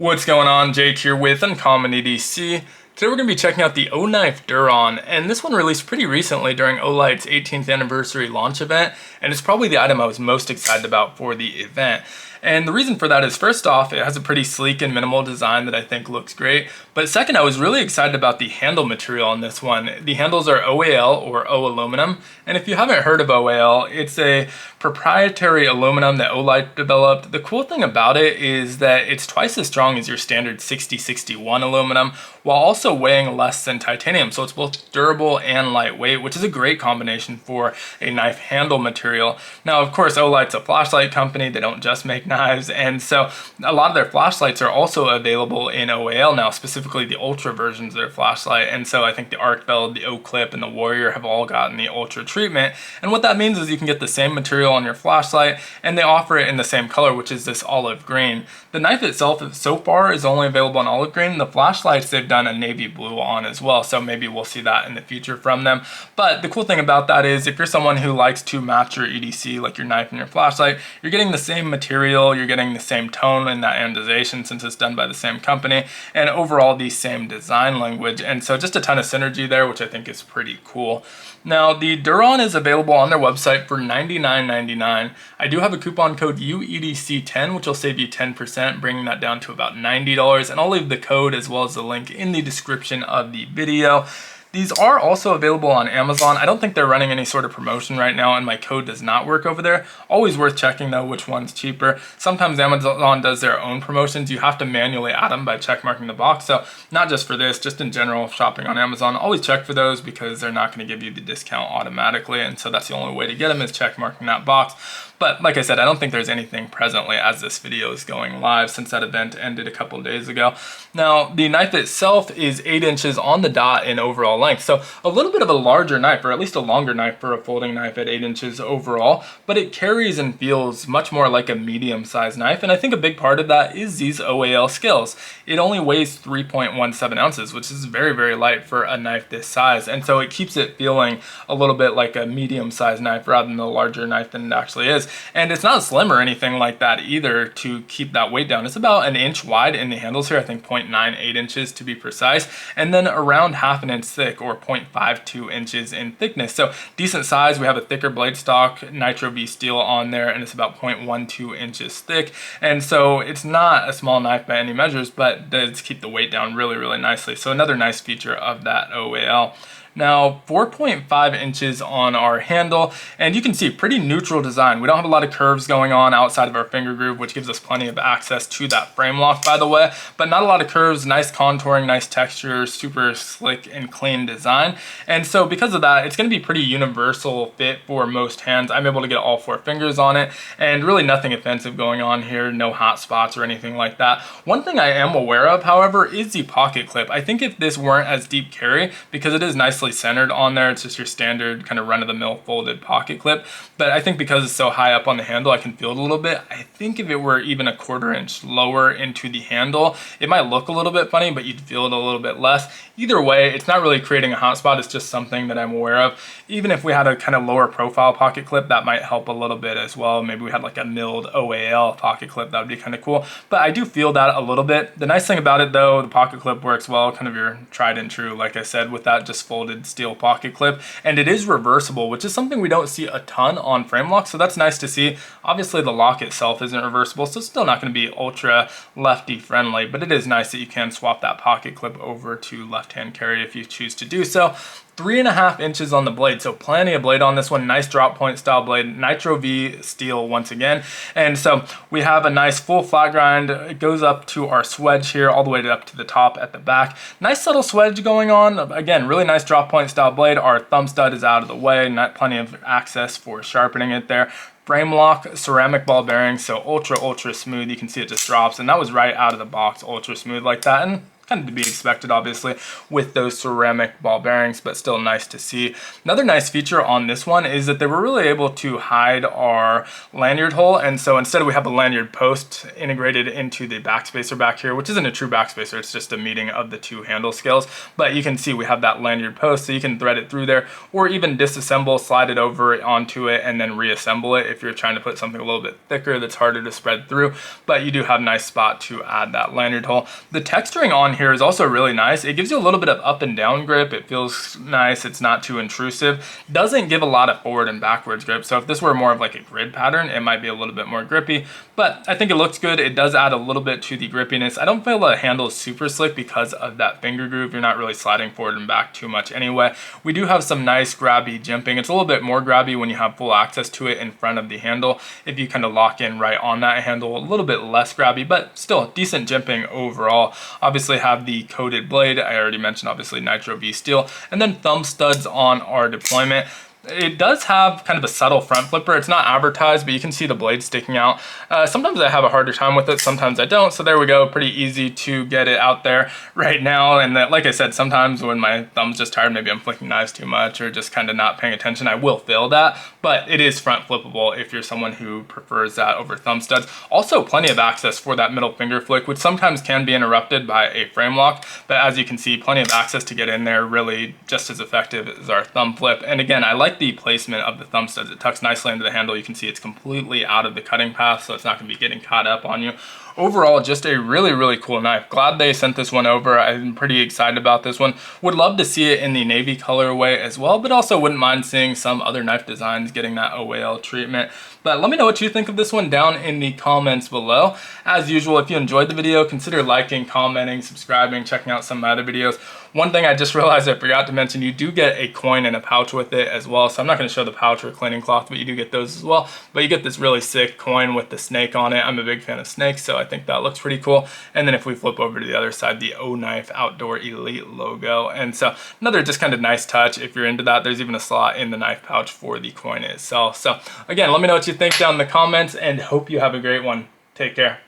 What's going on? Jake here with Uncommon EDC. Today we're going to be checking out the OKnife Duron, and this one released pretty recently during OLight's 18th anniversary launch event, and it's probably the item I was most excited about for the event. And the reason for that is, first off, it has a pretty sleek and minimal design that I think looks great. But second, I was really excited about the handle material on this one. The handles are OAL, or O aluminum. And if you haven't heard of OAL, it's a proprietary aluminum that OLight developed. The cool thing about it is that it's twice as strong as your standard 6061 aluminum, while also weighing less than titanium. So it's both durable and lightweight, which is a great combination for a knife handle material. Now, of course, OLight's a flashlight company. They don't just make knives, and so a lot of their flashlights are also available in OAL now, specifically the ultra versions of their flashlight. And so I think the Arc Veld, the O-Clip, and the Warrior have all gotten the ultra treatment. And what that means is you can get the same material on your flashlight, and they offer it in the same color, which is this olive green. The knife itself so far is only available in olive green. The flashlights they've done a navy blue on as well, so maybe we'll see that in the future from them. But the cool thing about that is, if you're someone who likes to match your EDC, like your knife and your flashlight, you're getting the same material, you're getting the same tone in that anodization since it's done by the same company, and overall the same design language. And so just a ton of synergy there, which I think is pretty cool. Now, the Duron is available on their website for $99.99. I do have a coupon code UEDC10, which will save you 10%, bringing that down to about $90. And I'll leave the code as well as the link in the description of the video. These are also available on Amazon. I don't think they're running any sort of promotion right now, and my code does not work over there. Always worth checking though which one's cheaper. Sometimes Amazon does their own promotions. You have to manually add them by checkmarking the box. So not just for this, just in general, shopping on Amazon, always check for those because they're not going to give you the discount automatically. And so that's the only way to get them, is checkmarking that box. But like I said, I don't think there's anything presently as this video is going live, since that event ended a couple of days ago. Now, the knife itself is 8 inches on the dot in overall length. So a little bit of a larger knife, or at least a longer knife for a folding knife at 8 inches overall, but it carries and feels much more like a medium-sized knife. And I think a big part of that is these OAL scales. It only weighs 3.17 ounces, which is very, very light for a knife this size. And so it keeps it feeling a little bit like a medium-sized knife rather than a larger knife than it actually is. And it's not slim or anything like that either to keep that weight down. It's about an inch wide in the handles here, I think 0.98 inches to be precise, and then around half an inch thick, or 0.52 inches in thickness. So decent size. We have a thicker blade stock, Nitro-V steel on there, and it's about 0.12 inches thick. And so it's not a small knife by any measures, but does keep the weight down really, really nicely. So another nice feature of that OAL. Now, 4.5 inches on our handle, and you can see pretty neutral design. We don't have a lot of curves going on outside of our finger groove, which gives us plenty of access to that frame lock, by the way, but not a lot of curves, nice contouring, nice texture, super slick and clean design. And so because of that, it's going to be pretty universal fit for most hands. I'm able to get all 4 fingers on it, and really nothing offensive going on here, no hot spots or anything like that. One thing I am aware of, however, is the pocket clip. I think if this weren't as deep carry, because it is nicely centered on there, it's just your standard kind of run-of-the-mill folded pocket clip, but I think because it's so high up on the handle, I can feel it a little bit. I think if it were even a 1/4 inch lower into the handle, it might look a little bit funny, but you'd feel it a little bit less. Either way, it's not really creating a hot spot. It's just something that I'm aware of. Even if we had a kind of lower profile pocket clip, that might help a little bit as well. Maybe we had like a milled OAL pocket clip, that would be kind of cool. But I do feel that a little bit. The nice thing about it though, the pocket clip works well, kind of your tried and true, like I said, with that just folded steel pocket clip, and it is reversible, which is something we don't see a ton on frame lock, so that's nice to see. Obviously the lock itself isn't reversible, so it's still not going to be ultra lefty friendly, but it is nice that you can swap that pocket clip over to left hand carry if you choose to do so. 3.5 inches on the blade, so plenty of blade on this one. Nice drop point style blade, Nitro-V steel once again. And so we have a nice full flat grind. It goes up to our swedge here, all the way up to the top at the back. Nice subtle swedge going on. Again, really nice drop point style blade. Our thumb stud is out of the way, not plenty of access for sharpening it there. Frame lock, ceramic ball bearing, so ultra smooth. You can see it just drops, and that was right out of the box, ultra smooth like that. And kind of to be expected, obviously, with those ceramic ball bearings, but still nice to see. Another nice feature on this one is that they were really able to hide our lanyard hole, and so instead we have a lanyard post integrated into the backspacer back here, which isn't a true backspacer, it's just a meeting of the two handle scales, but you can see we have that lanyard post, so you can thread it through there, or even disassemble, slide it over onto it, and then reassemble it if you're trying to put something a little bit thicker that's harder to spread through, but you do have a nice spot to add that lanyard hole. The texturing on here is also really nice. It gives you a little bit of up and down grip. It feels nice. It's not too intrusive. Doesn't give a lot of forward and backwards grip. So if this were more of like a grid pattern, it might be a little bit more grippy, but I think it looks good. It does add a little bit to the grippiness. I don't feel the handle is super slick because of that finger groove. You're not really sliding forward and back too much anyway. We do have some nice grabby jimping. It's a little bit more grabby when you have full access to it in front of the handle. If you kind of lock in right on that handle, a little bit less grabby, but still decent jimping overall. Obviously have the coated blade. I already mentioned obviously Nitro-V steel, and then thumb studs on our deployment. It does have kind of a subtle front flipper. It's not advertised, but you can see the blade sticking out. Sometimes I have a harder time with it, sometimes I don't. So there we go, pretty easy to get it out there right now. And that, like I said, sometimes when my thumb's just tired, maybe I'm flicking knives too much or just kind of not paying attention, I will feel that. But it is front flippable if you're someone who prefers that over thumb studs. Also plenty of access for that middle finger flick, which sometimes can be interrupted by a frame lock. But as you can see, plenty of access to get in there, really just as effective as our thumb flip. And again, I like the placement of the thumb studs. It tucks nicely into the handle. You can see it's completely out of the cutting path, so it's not going to be getting caught up on you. Overall, just a really, really cool knife. Glad they sent this one over. I'm pretty excited about this one. Would love to see it in the navy colorway as well, but also wouldn't mind seeing some other knife designs getting that OAL treatment. But let me know what you think of this one down in the comments below. As usual, if you enjoyed the video, consider liking, commenting, subscribing, checking out some of my other videos. One thing I just realized I forgot to mention, you do get a coin and a pouch with it as well. So I'm not going to show the pouch or cleaning cloth, but you do get those as well. But you get this really sick coin with the snake on it. I'm a big fan of snakes, so I think that looks pretty cool. And then if we flip over to the other side, the OKnife Outdoor Elite logo. And so another just kind of nice touch. If you're into that, there's even a slot in the knife pouch for the coin itself. So again, let me know what you think down in the comments and hope you have a great one. Take care.